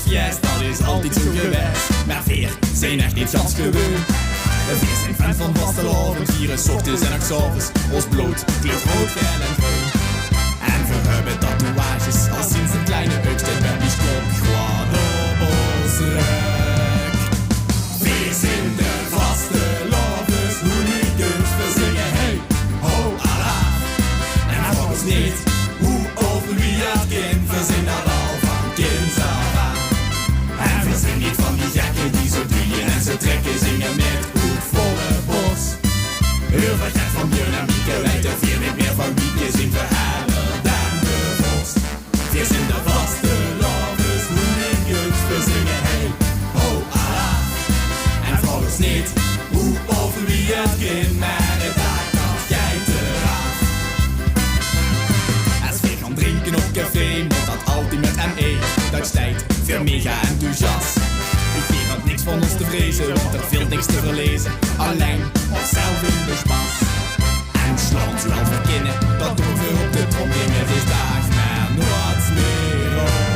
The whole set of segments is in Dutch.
fiest, dat is altijd zo geweest. Maar veer zijn echt niet gans gewoon. Veer zijn fan van vastelavond, vieren 's ochtends en 's avonds. Ons bloot, kleurt rood, geel en groen. En we hebben tatoeages, al sinds een kleine uitstijd met die klop. Gewoon op ons rug. Veer zijn de vastelavond, hooligans, we zingen hey, ho, Allah. En vraag ons niet hoe of wie het kind, we zijn dat al van kinds af aan. En we zijn niet van die gekken die zo drieën en zo trekken, zingen met goed volle bos. Heel wat jij van Björn en Mieke, weet er vier niet meer van Mieke, zien verhalen dan de vorst. Vier zijn de vaste lovers, hooligans, we zingen hey, ho, Allah. En vraag ons niet hoe of wie het kind, maar het haakt als jij te raar. Als we gaan drinken op café, moet dat altijd met ME. Dat stijgt veel mega enthousiast. Ik had niks van ons te vrezen, want er viel niks te verlezen. Alleen onszelf in de spas. En slant wel verkennen, dat doen we op de trommel. Het is dag, maar nooit meer op.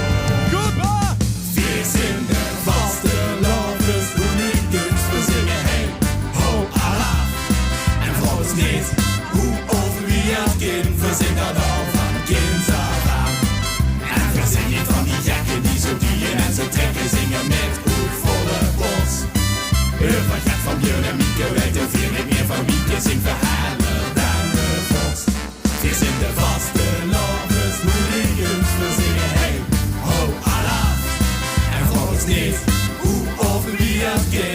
Vier zijn de vaste lovers, hooligans, we zingen hey, ho, Allah. En vraag ons niet hoe of wie het kind, we zijn dat al van kinds af aan. En we zijn niet van die gekken die zo dieren en zo trekken, zingen met goed volle bos. Heel wat gaat van Björn en Mieke, weet er vier niet meer van Mieke, zing verhalen dan de vorst. Vier zijn de vaste lovers, hooligans, we zingen hey, ho, Allah. En vraag ons niet hoe of wie het kind.